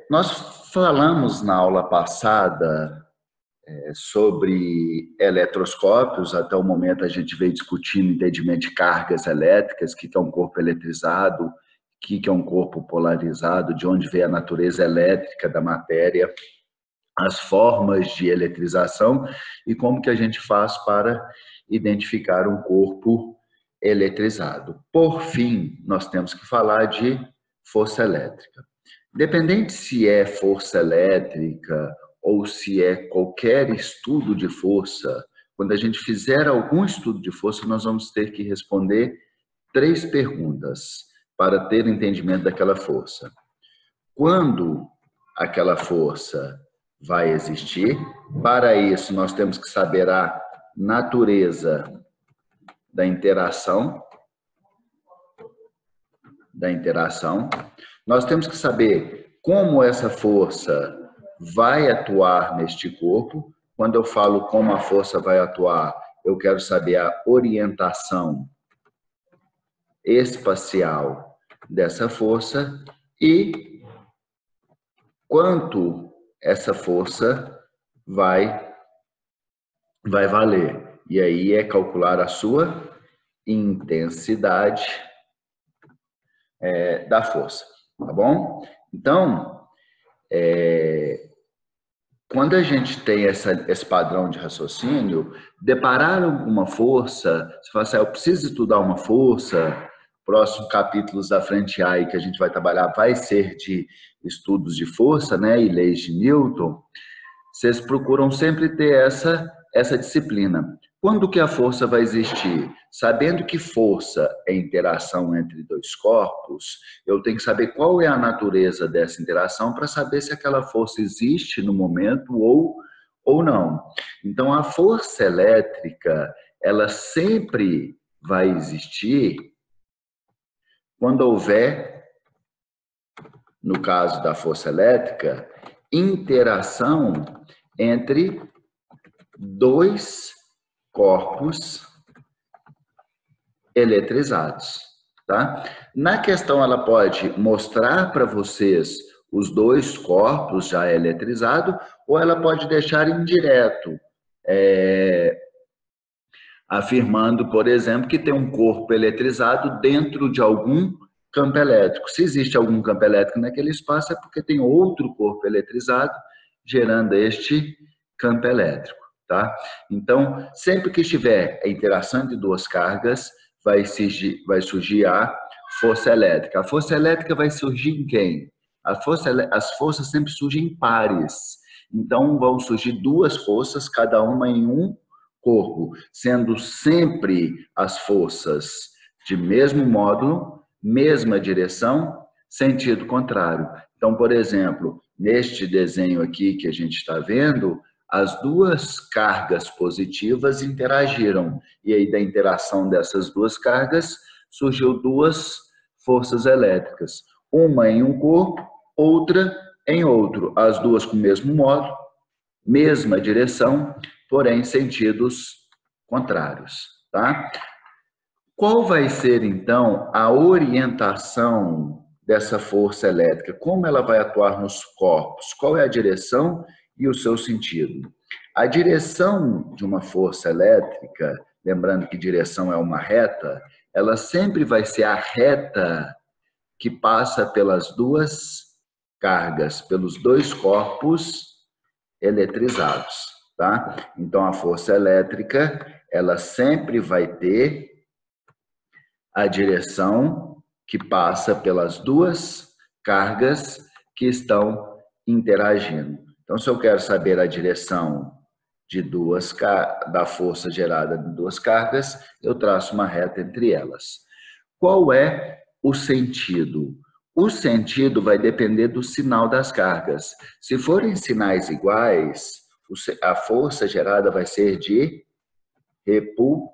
Nós falamos na aula passada sobre eletroscópios. Até o momento a gente veio discutindo entendimento de cargas elétricas, o que é um corpo eletrizado, o que é um corpo polarizado, de onde vem a natureza elétrica da matéria, as formas de eletrização e como que a gente faz para identificar um corpo eletrizado. Por fim, nós temos que falar de força elétrica. Independente se é força elétrica ou se é qualquer estudo de força, quando a gente fizer algum estudo de força, nós vamos ter que responder 3 perguntas para ter entendimento daquela força. Quando aquela força vai existir? Para isso, nós temos que saber a natureza da interação. Nós temos que saber como essa força vai atuar neste corpo. Quando eu falo como a força vai atuar, eu quero saber a orientação espacial dessa força e quanto essa força vai valer. E aí é calcular a sua intensidade da força, tá bom? Então, quando a gente tem esse padrão de raciocínio, deparar alguma força, você fala assim, eu preciso estudar uma força, próximos capítulos da frente aí que a gente vai trabalhar vai ser de estudos de força, né, e leis de Newton. Vocês procuram sempre ter essa disciplina. Quando que a força vai existir? Sabendo que força é interação entre 2 corpos, eu tenho que saber qual é a natureza dessa interação para saber se aquela força existe no momento ou não. Então, a força elétrica, ela sempre vai existir quando houver, no caso da força elétrica, interação entre 2 corpos eletrizados, tá? Na questão, ela pode mostrar para vocês os 2 corpos já eletrizados, ou ela pode deixar indireto, afirmando, por exemplo, que tem um corpo eletrizado dentro de algum campo elétrico. Se existe algum campo elétrico naquele espaço, é porque tem outro corpo eletrizado gerando este campo elétrico, tá? Então, sempre que estiver a interação de 2 cargas, vai surgir a força elétrica. A força elétrica vai surgir em quem? As forças sempre surgem em pares. Então, vão surgir 2 forças, cada uma em um corpo, sendo sempre as forças de mesmo módulo, mesma direção, sentido contrário. Então, por exemplo, neste desenho aqui que a gente está vendo, as 2 cargas positivas interagiram. E aí, da interação dessas 2 cargas, surgiu 2 forças elétricas. Uma em um corpo, outra em outro. As 2 com o mesmo módulo, mesma direção, porém sentidos contrários, tá? Qual vai ser, então, a orientação dessa força elétrica? Como ela vai atuar nos corpos? Qual é a direção e o seu sentido? A direção de uma força elétrica, lembrando que direção é uma reta, ela sempre vai ser a reta que passa pelas 2 cargas, pelos 2 corpos eletrizados, tá? Então, a força elétrica, ela sempre vai ter a direção que passa pelas 2 cargas que estão interagindo. Então, se eu quero saber a direção da força gerada de 2 cargas, eu traço uma reta entre elas. Qual é o sentido? O sentido vai depender do sinal das cargas. Se forem sinais iguais, a força gerada vai ser de repulsão.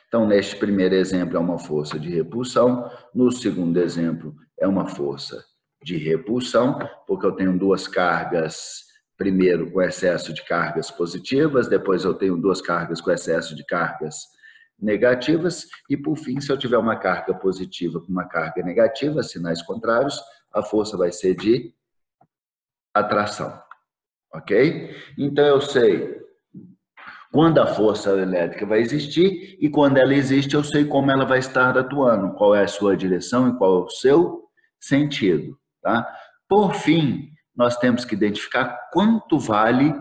Então, neste primeiro exemplo, é uma força de repulsão. No segundo exemplo, é uma força de repulsão, porque eu tenho 2 cargas, primeiro com excesso de cargas positivas, depois eu tenho 2 cargas com excesso de cargas negativas. E, por fim, se eu tiver uma carga positiva com uma carga negativa, sinais contrários, a força vai ser de atração. Ok? Então, eu sei quando a força elétrica vai existir e quando ela existe, eu sei como ela vai estar atuando, qual é a sua direção e qual é o seu sentido. Tá? Por fim, nós temos que identificar quanto vale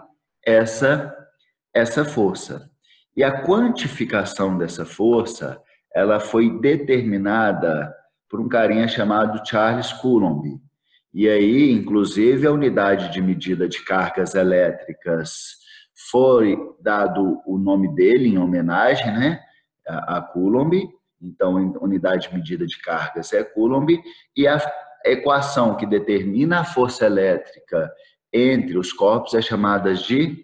essa força. E a quantificação dessa força, ela foi determinada por um carinha chamado Charles Coulomb. E aí, inclusive, a unidade de medida de cargas elétricas foi dado o nome dele em homenagem, né, a Coulomb. Então, a unidade de medida de cargas é Coulomb, e a equação que determina a força elétrica entre os corpos é chamada de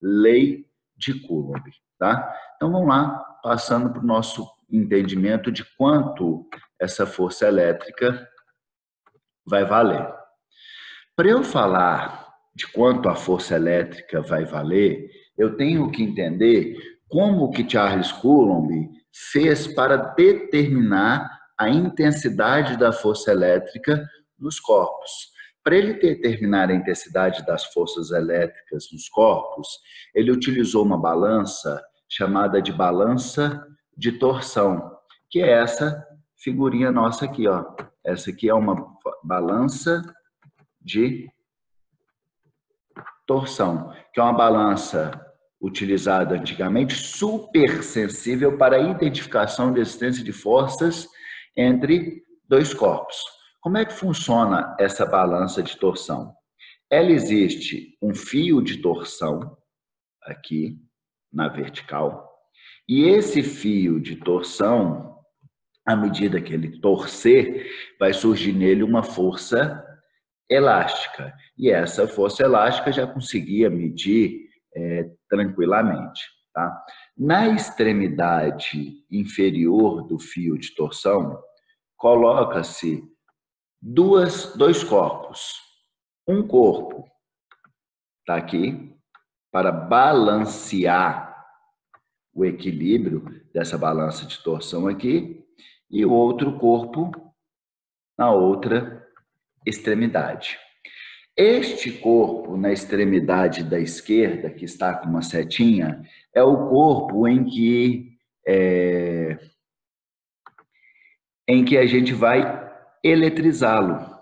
lei de Coulomb. Tá? Então, vamos lá, passando para o nosso entendimento de quanto essa força elétrica vai valer. Para eu falar de quanto a força elétrica vai valer, eu tenho que entender como que Charles Coulomb fez para determinar a intensidade da força elétrica nos corpos. Para ele determinar a intensidade das forças elétricas nos corpos, ele utilizou uma balança chamada de balança de torção, que é essa figurinha nossa aqui, ó. Essa aqui é uma balança de torção, que é uma balança utilizada antigamente, super sensível para a identificação da existência de forças entre dois corpos. Como é que funciona essa balança de torção? Ela existe um fio de torção aqui na vertical, e esse fio de torção, à medida que ele torcer, vai surgir nele uma força elástica. E essa força elástica já conseguia medir tranquilamente. Tá? Na extremidade inferior do fio de torção, coloca-se dois corpos. Um corpo está aqui para balancear o equilíbrio dessa balança de torção aqui, e o outro corpo na outra extremidade. Este corpo na extremidade da esquerda, que está com uma setinha, é o corpo em que a gente vai eletrizá-lo.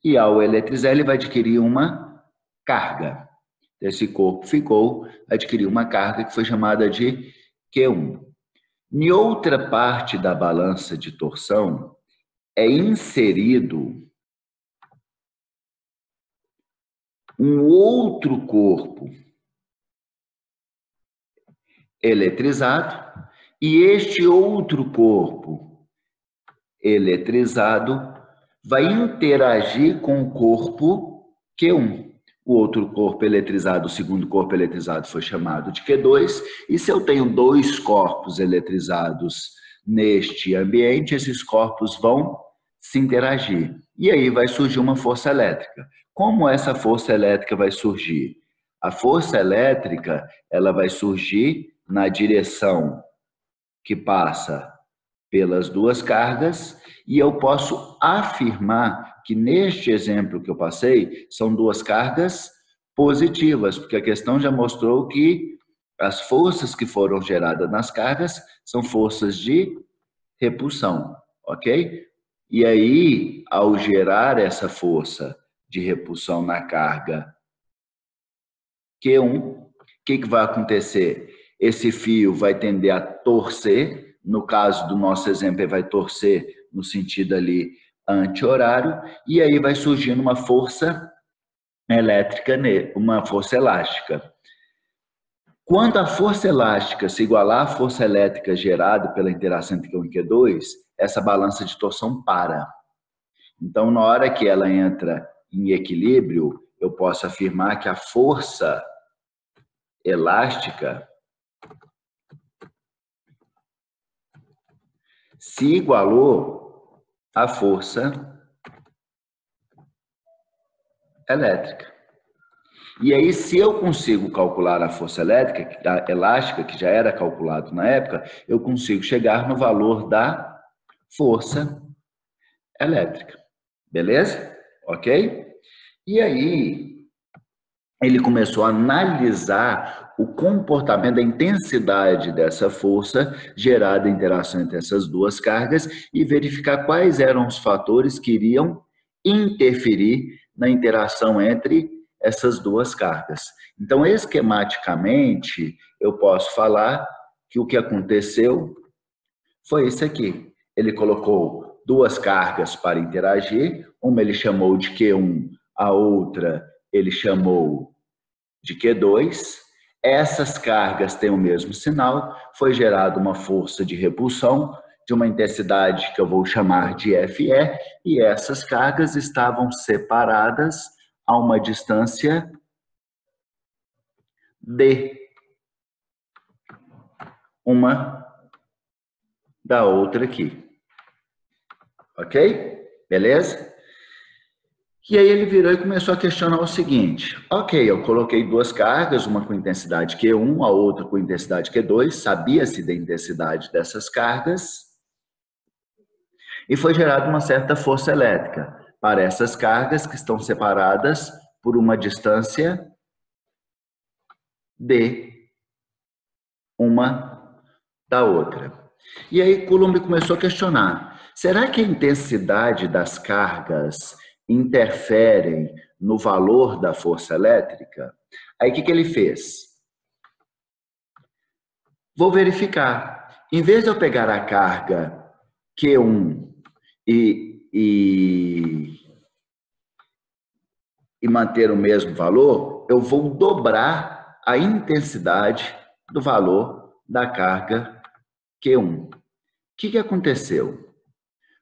E ao eletrizar, ele vai adquirir uma carga. Esse corpo adquiriu uma carga que foi chamada de Q1. Em outra parte da balança de torção, é inserido um outro corpo eletrizado, e este outro corpo eletrizado vai interagir com o corpo Q1. O outro corpo eletrizado, o segundo corpo eletrizado, foi chamado de Q2, e se eu tenho dois corpos eletrizados neste ambiente, esses corpos vão se interagir. E aí vai surgir uma força elétrica. Como essa força elétrica vai surgir? A força elétrica, ela vai surgir na direção que passa pelas duas cargas, e eu posso afirmar que neste exemplo que eu passei, são duas cargas positivas, porque a questão já mostrou que as forças que foram geradas nas cargas são forças de repulsão, ok? E aí, ao gerar essa força de repulsão na carga Q1, o que vai acontecer? Esse fio vai tender a torcer, no caso do nosso exemplo, ele vai torcer no sentido ali anti-horário, e aí vai surgindo uma força elétrica, uma força elástica. Quando a força elástica se igualar à força elétrica gerada pela interação entre Q1 e Q2, essa balança de torção para. Então, na hora que ela entra em equilíbrio, eu posso afirmar que a força elástica se igualou à força elétrica. E aí, se eu consigo calcular a força elétrica, a elástica, que já era calculado na época, eu consigo chegar no valor da força elétrica. Beleza? Ok? E aí, ele começou a analisar o comportamento, a intensidade dessa força gerada em interação entre essas duas cargas e verificar quais eram os fatores que iriam interferir na interação entre essas duas cargas. Então, esquematicamente, eu posso falar que o que aconteceu foi isso aqui. Ele colocou duas cargas para interagir, uma ele chamou de Q1, a outra ele chamou de Q2. Essas cargas têm o mesmo sinal, foi gerada uma força de repulsão de uma intensidade que eu vou chamar de FE, e essas cargas estavam separadas a uma distância D, uma da outra aqui. Ok? Beleza? E aí ele virou e começou a questionar o seguinte: ok, eu coloquei duas cargas, uma com intensidade Q1, a outra com intensidade Q2, sabia-se da intensidade dessas cargas, e foi gerada uma certa força elétrica para essas cargas que estão separadas por uma distância D, uma da outra. E aí Coulomb começou a questionar: será que a intensidade das cargas interferem no valor da força elétrica? Aí o que ele fez? Vou verificar. Em vez de eu pegar a carga Q1 e manter o mesmo valor, eu vou dobrar a intensidade do valor da carga Q1. O que aconteceu?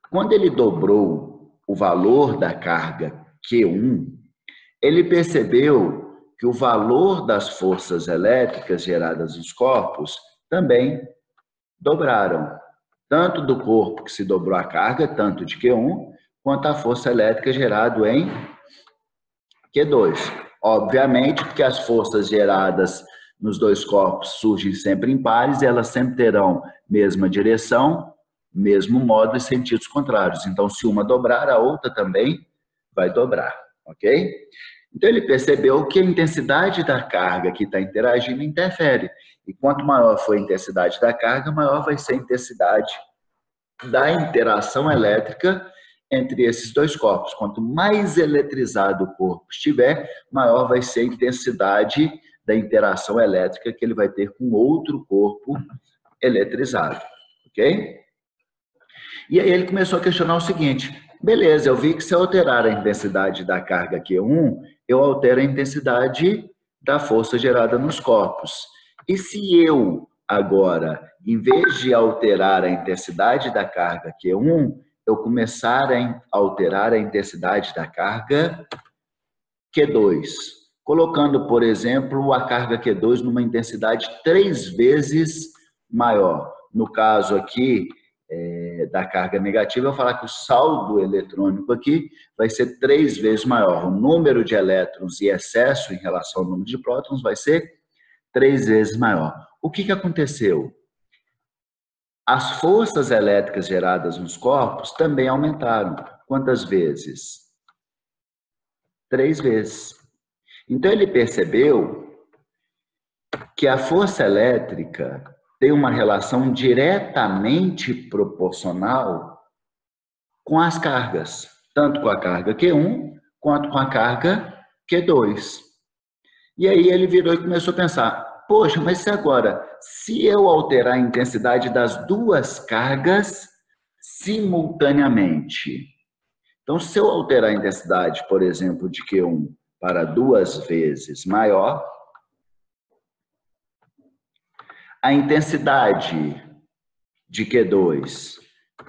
Quando ele dobrou o valor da carga Q1, ele percebeu que o valor das forças elétricas geradas nos corpos também dobraram. Tanto do corpo que se dobrou a carga, tanto de Q1, quanto a força elétrica gerada em Q2. Obviamente, porque as forças geradas nos dois corpos surgem sempre em pares, e elas sempre terão mesma direção, mesmo modo e sentidos contrários. Então, se uma dobrar, a outra também vai dobrar, ok? Então, ele percebeu que a intensidade da carga que está interagindo interfere. E quanto maior for a intensidade da carga, maior vai ser a intensidade da interação elétrica entre esses dois corpos. Quanto mais eletrizado o corpo estiver, maior vai ser a intensidade da interação elétrica que ele vai ter com outro corpo eletrizado, ok? E aí ele começou a questionar o seguinte: beleza, eu vi que se eu alterar a intensidade da carga Q1, eu altero a intensidade da força gerada nos corpos. E se eu, agora, em vez de alterar a intensidade da carga Q1, eu começar a alterar a intensidade da carga Q2, colocando, por exemplo, a carga Q2 numa intensidade 3 vezes maior. No caso aqui, da carga negativa, eu vou falar que o saldo eletrônico aqui vai ser 3 vezes maior. O número de elétrons e excesso em relação ao número de prótons vai ser 3 vezes maior. O que aconteceu? As forças elétricas geradas nos corpos também aumentaram. Quantas vezes? 3 vezes. Então ele percebeu que a força elétrica tem uma relação diretamente proporcional com as cargas, tanto com a carga Q1 quanto com a carga Q2. E aí ele virou e começou a pensar: poxa, mas se agora, se eu alterar a intensidade das duas cargas simultaneamente, então se eu alterar a intensidade, por exemplo, de Q1 para 2 vezes maior, a intensidade de Q2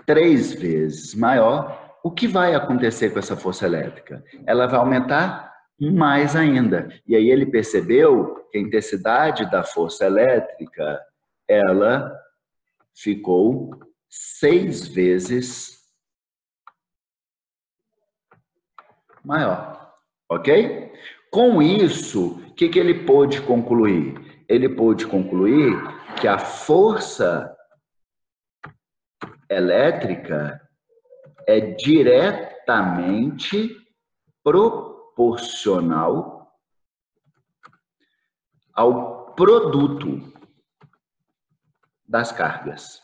3 vezes maior, o que vai acontecer com essa força elétrica? Ela vai aumentar mais ainda. E aí ele percebeu que a intensidade da força elétrica, ela ficou 6 vezes maior. Ok? Com isso, o que ele pôde concluir? Ele pôde concluir que a força elétrica é diretamente proporcional ao produto das cargas.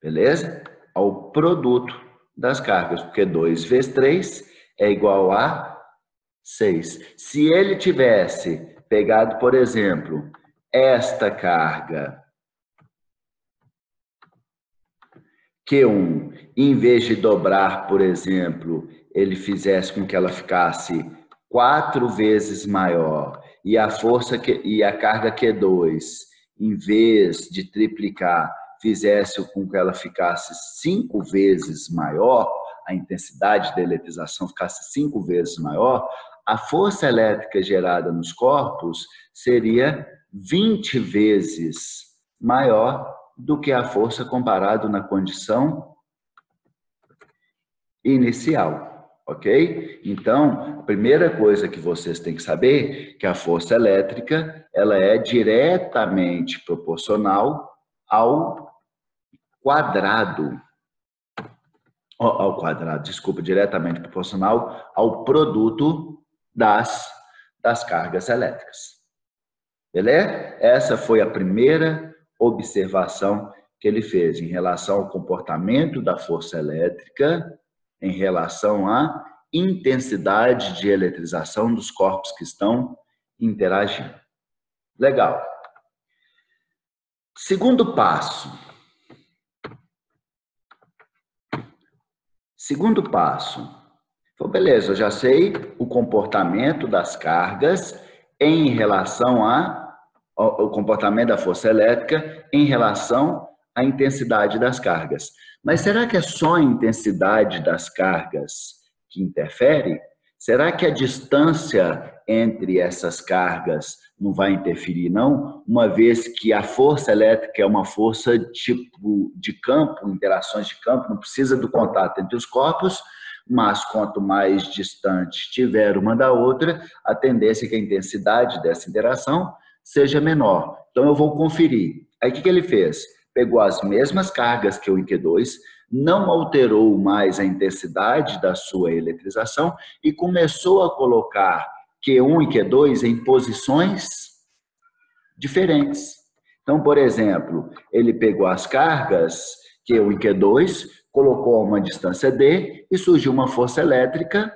Beleza? Ao produto das cargas, porque 2 vezes 3 é igual a 6. Se ele tivesse pegado, por exemplo, esta carga Q1, em vez de dobrar, por exemplo, ele fizesse com que ela ficasse 4 vezes maior e a carga Q2, em vez de triplicar, fizesse com que ela ficasse 5 vezes maior, a intensidade da eletrização ficasse 5 vezes maior, a força elétrica gerada nos corpos seria 20 vezes maior do que a força comparado na condição inicial, ok? Então, a primeira coisa que vocês têm que saber é que a força elétrica ela é diretamente proporcional ao quadrado, diretamente proporcional ao produto das cargas elétricas. Beleza? Essa foi a primeira observação que ele fez em relação ao comportamento da força elétrica, em relação à intensidade de eletrização dos corpos que estão interagindo. Legal. Segundo passo. Segundo passo. Então, beleza, eu já sei o comportamento das cargas em relação ao comportamento da força elétrica em relação à intensidade das cargas. Mas será que é só a intensidade das cargas que interfere? Será que a distância entre essas cargas não vai interferir, não? Uma vez que a força elétrica é uma força tipo de campo, interações de campo, não precisa do contato entre os corpos, mas quanto mais distante tiver uma da outra, a tendência é que a intensidade dessa interação seja menor. Então, eu vou conferir. Aí, o que ele fez? Pegou as mesmas cargas Q1 e Q2, não alterou mais a intensidade da sua eletrização e começou a colocar Q1 e Q2 em posições diferentes. Então, por exemplo, ele pegou as cargas Q1 e Q2, colocou a uma distância D e surgiu uma força elétrica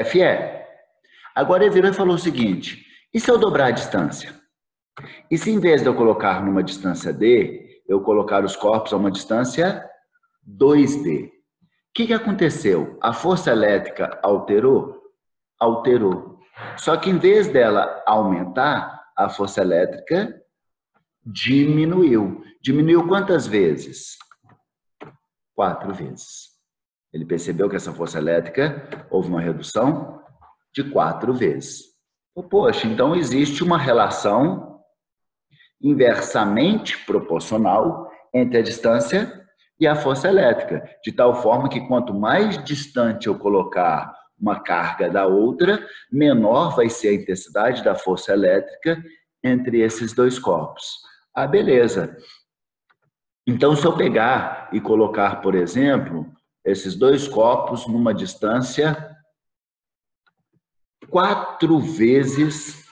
Fe. Agora ele virou e falou o seguinte: e se eu dobrar a distância? E se em vez de eu colocar numa distância D, eu colocar os corpos a uma distância 2D? O que aconteceu? A força elétrica alterou? Alterou. Só que em vez dela aumentar, a força elétrica diminuiu. Diminuiu quantas vezes? 4 vezes. Ele percebeu que essa força elétrica houve uma redução de 4 vezes. Poxa, então existe uma relação inversamente proporcional entre a distância e a força elétrica, de tal forma que quanto mais distante eu colocar uma carga da outra, menor vai ser a intensidade da força elétrica entre esses dois corpos. Ah, beleza. Então, se eu pegar e colocar, por exemplo, esses dois corpos numa distância 4 vezes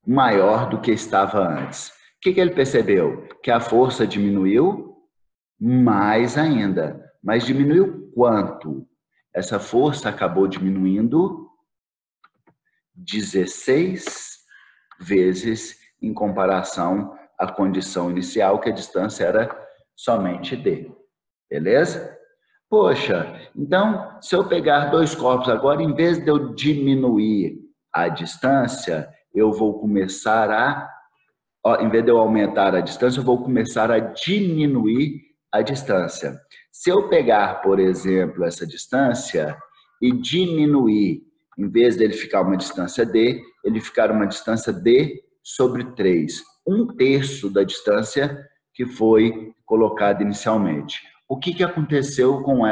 maior do que estava antes. O que ele percebeu? Que a força diminuiu mais ainda. Mas diminuiu quanto? Essa força acabou diminuindo 16 vezes em comparação à condição inicial, que a distância era somente D. Beleza? Poxa, então, se eu pegar dois corpos agora, em vez de eu diminuir a distância, eu vou começar em vez de eu aumentar a distância, eu vou começar a diminuir a distância. Se eu pegar, por exemplo, essa distância e diminuir, em vez dele ficar uma distância D, ele ficar uma distância D sobre 3, 1/3 da distância que foi colocada inicialmente. O que aconteceu com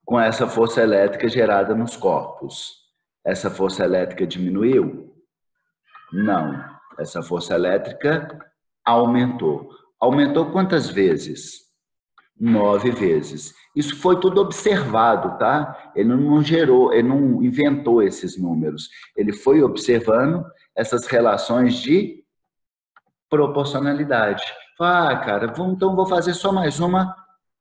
com essa força elétrica gerada nos corpos. Essa força elétrica diminuiu? Não. Essa força elétrica aumentou. Aumentou quantas vezes? 9 vezes. Isso foi tudo observado, tá? Ele não gerou, ele não inventou esses números. Ele foi observando essas relações de proporcionalidade. Ah, cara, então vou fazer só mais uma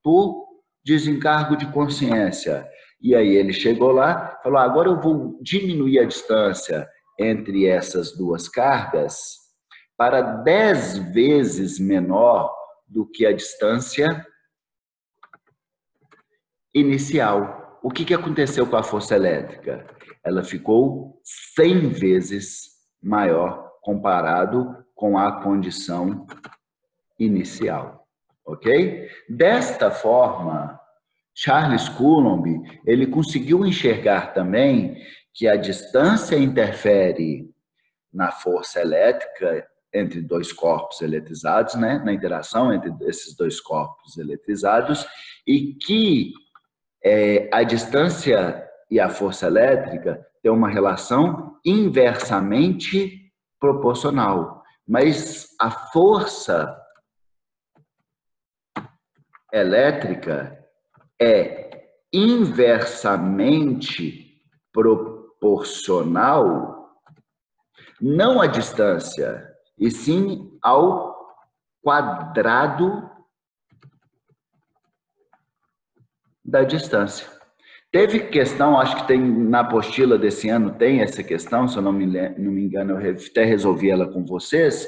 por desencargo de consciência. E aí ele chegou lá, falou: agora eu vou diminuir a distância entre essas duas cargas para 10 vezes menor do que a distância inicial. O que aconteceu com a força elétrica? Ela ficou 100 vezes maior comparado com a condição inicial, ok? Desta forma, Charles Coulomb, ele conseguiu enxergar também que a distância interfere na força elétrica entre dois corpos eletrizados, né? Na interação entre esses dois corpos eletrizados, e que a distância e a força elétrica têm uma relação inversamente proporcional. Mas a força elétrica é inversamente proporcional não à distância, e sim ao quadrado da distância. Teve questão, acho que tem na apostila desse ano, tem essa questão, se eu não me engano, eu até resolvi ela com vocês,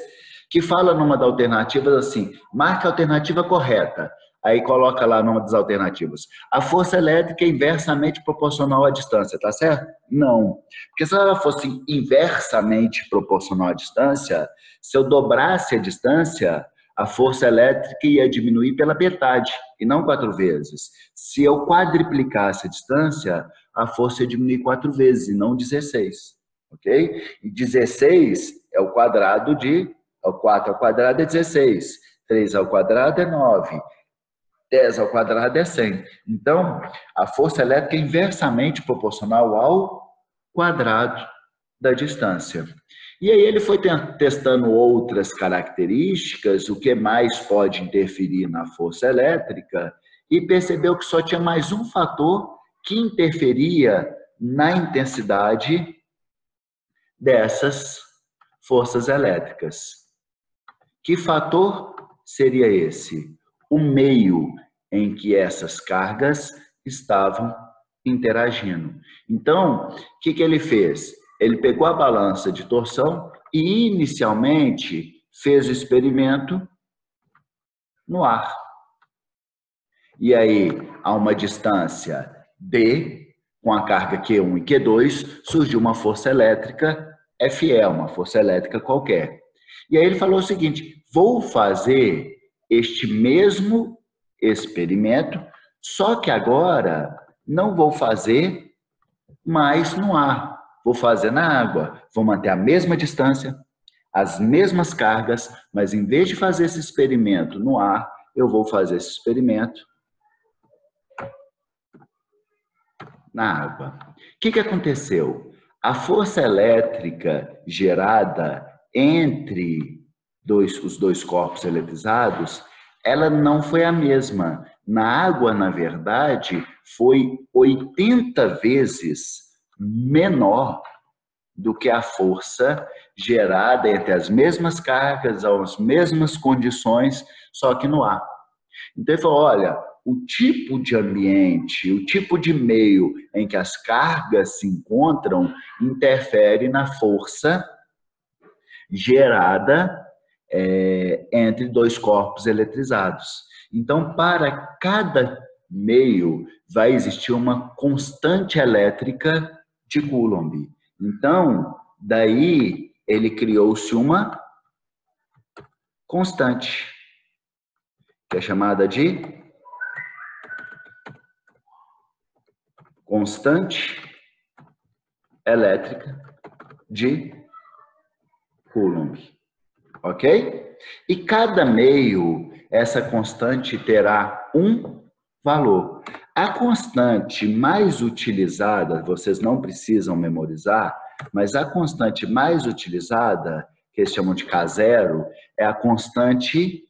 que fala numa das alternativas assim: marca a alternativa correta. Aí coloca lá numa das alternativas: a força elétrica é inversamente proporcional à distância, tá certo? Não. Porque se ela fosse inversamente proporcional à distância, se eu dobrasse a distância, a força elétrica ia diminuir pela metade, e não 4 vezes. Se eu quadriplicasse a distância, a força ia diminuir 4 vezes, e não 16. Ok? E 16 é o quadrado de... 4 ao quadrado é 16. 3 ao quadrado é 9. 10 ao quadrado é 100. Então, a força elétrica é inversamente proporcional ao quadrado da distância. E aí ele foi testando outras características, o que mais pode interferir na força elétrica, e percebeu que só tinha mais um fator que interferia na intensidade dessas forças elétricas. Que fator seria esse? O meio em que essas cargas estavam interagindo. Então, o que ele fez? Ele pegou a balança de torção e, inicialmente, fez o experimento no ar. E aí, a uma distância D, com a carga Q1 e Q2, surgiu uma força elétrica Fe, uma força elétrica qualquer. E aí ele falou o seguinte: vou fazer este mesmo experimento, só que agora não vou fazer mais no ar, vou fazer na água. Vou manter a mesma distância, as mesmas cargas, mas em vez de fazer esse experimento no ar, eu vou fazer esse experimento na água. O que aconteceu? A força elétrica gerada entre os dois corpos eletrizados, ela não foi a mesma. Na água, na verdade, foi 80 vezes menor do que a força gerada entre as mesmas cargas, as mesmas condições, só que no ar. Então ele falou: olha, o tipo de ambiente, o tipo de meio em que as cargas se encontram interfere na força gerada entre dois corpos eletrizados. Então, para cada meio, vai existir uma constante elétrica de Coulomb. Então, daí ele criou-se uma constante, que é chamada de constante elétrica de Coulomb. Ok? E cada meio, essa constante terá um valor. A constante mais utilizada, vocês não precisam memorizar, mas a constante mais utilizada, que eles chamam de K0, é a constante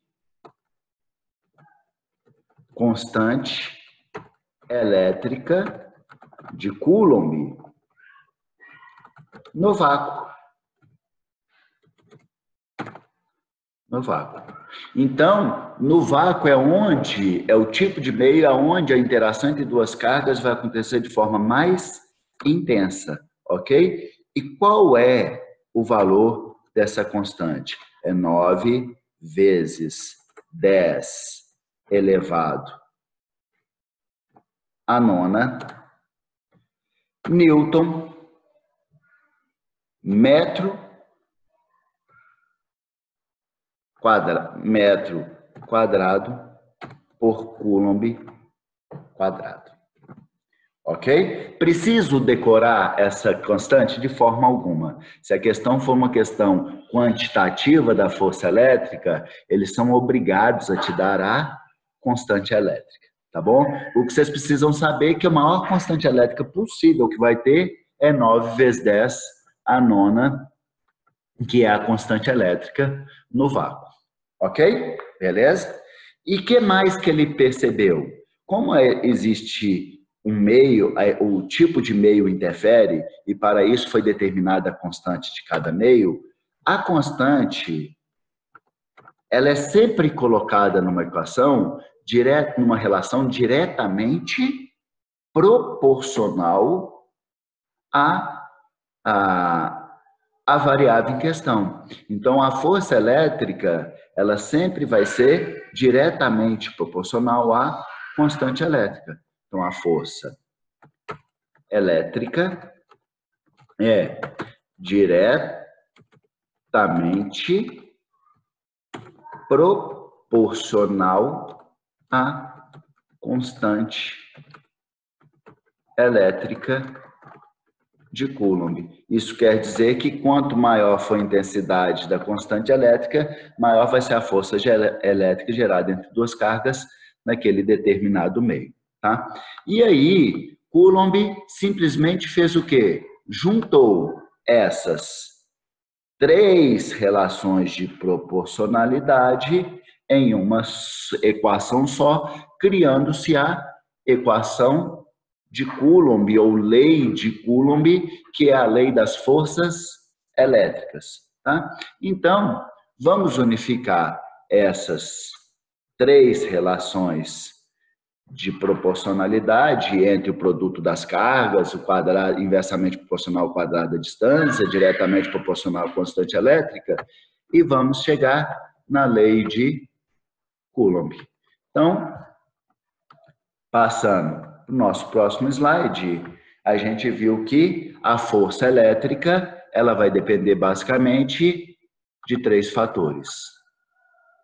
elétrica de Coulomb no vácuo. No vácuo. Então, no vácuo é o tipo de meio onde a interação entre duas cargas vai acontecer de forma mais intensa, ok? E qual é o valor dessa constante? É 9 vezes 10 elevado à nona Newton metro quadrado por Coulomb quadrado. Ok? Preciso decorar essa constante de forma alguma. Se a questão for uma questão quantitativa da força elétrica, eles são obrigados a te dar a constante elétrica, tá bom? O que vocês precisam saber é que a maior constante elétrica possível que vai ter é 9 vezes 10 a nona, que é a constante elétrica no vácuo. Ok? Beleza? E o que mais que ele percebeu? Como existe um meio, o tipo de meio interfere, e para isso foi determinada a constante de cada meio, a constante ela é sempre colocada numa equação, numa relação diretamente proporcional a variável em questão. Então, a força elétrica, ela sempre vai ser diretamente proporcional à constante elétrica. Então, a força elétrica é diretamente proporcional à constante elétrica de Coulomb. Isso quer dizer que quanto maior for a intensidade da constante elétrica, maior vai ser a força elétrica gerada entre duas cargas naquele determinado meio, tá? E aí, Coulomb simplesmente fez o quê? Juntou essas três relações de proporcionalidade em uma equação só, criando-se a equação de Coulomb, ou lei de Coulomb, que é a lei das forças elétricas. Tá? Então, vamos unificar essas três relações de proporcionalidade entre o produto das cargas, o quadrado inversamente proporcional ao quadrado da distância, diretamente proporcional à constante elétrica, e vamos chegar na lei de Coulomb. Então, passando para o nosso próximo slide, a gente viu que a força elétrica ela vai depender basicamente de três fatores: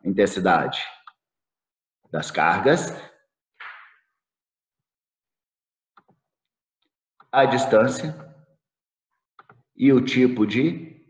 intensidade das cargas, a distância e o tipo de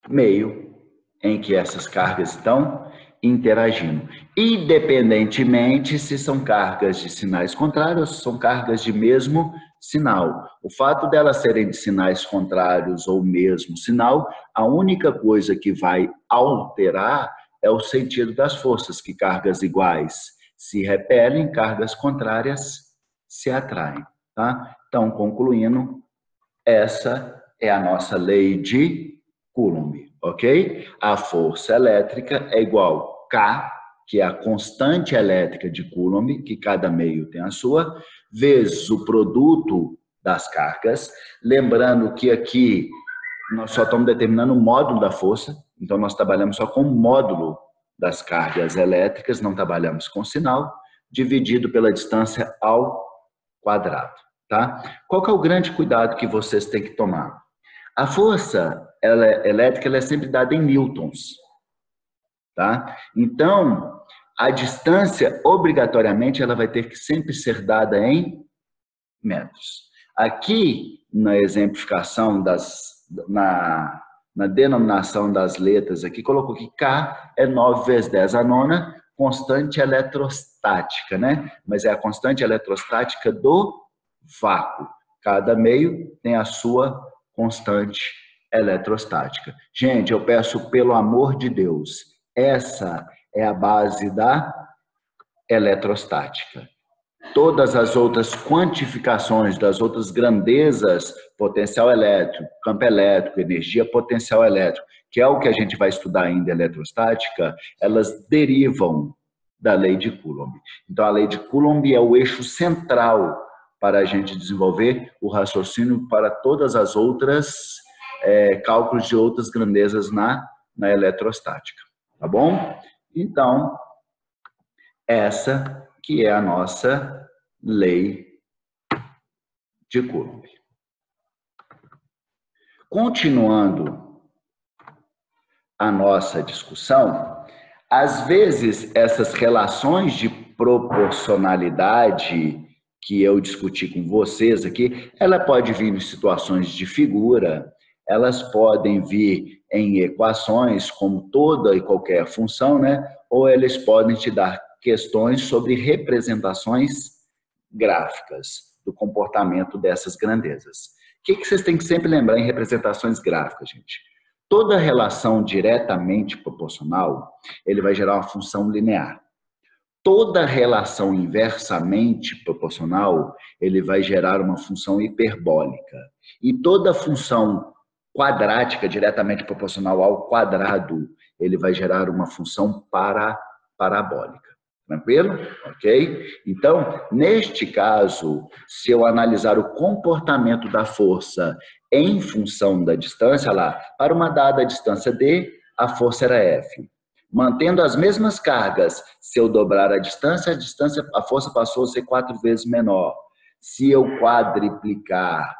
meio em que essas cargas estão interagindo, independentemente se são cargas de sinais contrários ou são cargas de mesmo sinal. O fato delas serem de sinais contrários ou mesmo sinal, a única coisa que vai alterar é o sentido das forças, que cargas iguais se repelem, cargas contrárias se atraem. Tá? Então, concluindo, essa é a nossa lei de Coulomb, ok? A força elétrica é igual K, que é a constante elétrica de Coulomb, que cada meio tem a sua, vezes o produto das cargas. Lembrando que aqui nós só estamos determinando o módulo da força, então nós trabalhamos só com o módulo das cargas elétricas, não trabalhamos com sinal, dividido pela distância ao quadrado. Tá? Qual que é o grande cuidado que vocês têm que tomar? A força elétrica ela é sempre dada em newtons. Tá? Então, a distância, obrigatoriamente, ela vai ter que sempre ser dada em metros. Aqui, na exemplificação, na denominação das letras, aqui colocou que K é 9 vezes 10 a nona, constante eletrostática, né? Mas é a constante eletrostática do vácuo. Cada meio tem a sua constante eletrostática. Gente, eu peço pelo amor de Deus, essa é a base da eletrostática. Todas as outras quantificações das outras grandezas, potencial elétrico, campo elétrico, energia potencial elétrico, que é o que a gente vai estudar ainda em eletrostática, elas derivam da lei de Coulomb. Então, a lei de Coulomb é o eixo central para a gente desenvolver o raciocínio para todas as outras cálculos de outras grandezas na eletrostática. Tá bom? Então, essa que é a nossa lei de Coulomb. Continuando a nossa discussão, às vezes essas relações de proporcionalidade que eu discuti com vocês aqui, ela pode vir em situações de figura, elas podem vir em equações, como toda e qualquer função, né? Ou eles podem te dar questões sobre representações gráficas do comportamento dessas grandezas. O que vocês têm que sempre lembrar em representações gráficas, gente? Toda relação diretamente proporcional, ele vai gerar uma função linear. Toda relação inversamente proporcional, ele vai gerar uma função hiperbólica. E toda função quadrática diretamente proporcional ao quadrado, ele vai gerar uma função parabólica. Tranquilo? Ok? Então, neste caso, se eu analisar o comportamento da força em função da distância lá, para uma dada distância D, a força era F. Mantendo as mesmas cargas, se eu dobrar a distância, a força passou a ser 4 vezes menor. Se eu quadriplicar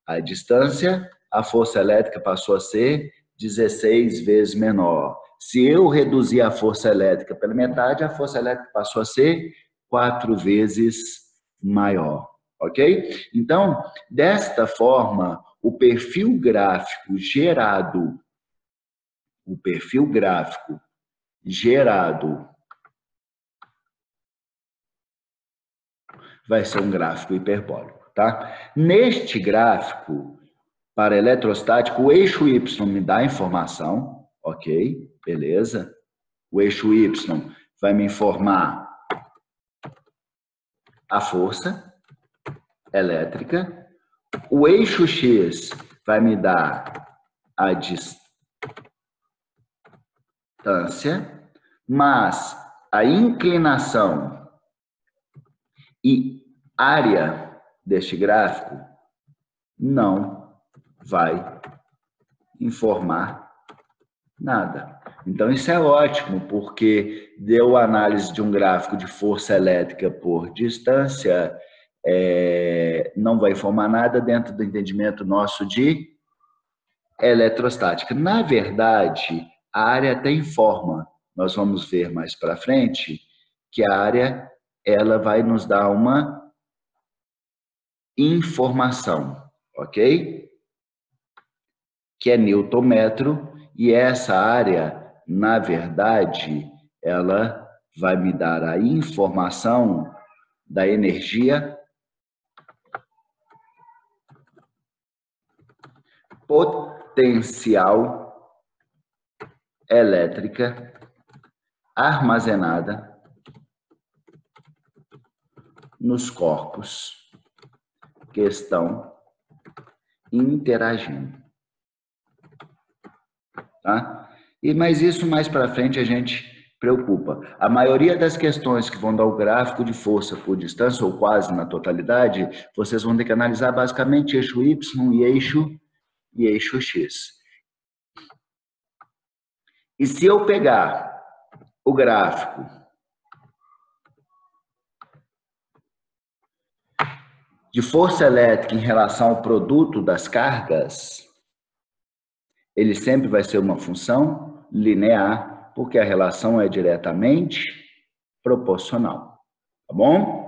a distância, a força elétrica passou a ser 16 vezes menor. Se eu reduzir a força elétrica pela metade, a força elétrica passou a ser 4 vezes maior. Ok? Então, desta forma, o perfil gráfico gerado vai ser um gráfico hiperbólico, tá? Neste gráfico, para eletrostático, o eixo Y me dá a informação, ok? Beleza? O eixo Y vai me informar a força elétrica. O eixo X vai me dar a distância, mas a inclinação e área deste gráfico não vai informar nada. Então, isso é ótimo, porque deu análise de um gráfico de força elétrica por distância, não vai informar nada dentro do entendimento nosso de eletrostática. Na verdade, a área até informa. Nós vamos ver mais para frente que a área ela vai nos dar uma informação, ok? Que é newton-metro, e essa área, na verdade, ela vai me dar a informação da energia potencial elétrica armazenada nos corpos que estão interagindo. Tá? Mas isso mais para frente a gente preocupa. A maioria das questões que vão dar o gráfico de força por distância, ou quase na totalidade, vocês vão ter que analisar basicamente eixo Y e eixo X. E se eu pegar o gráfico de força elétrica em relação ao produto das cargas, ele sempre vai ser uma função linear, porque a relação é diretamente proporcional. Tá bom?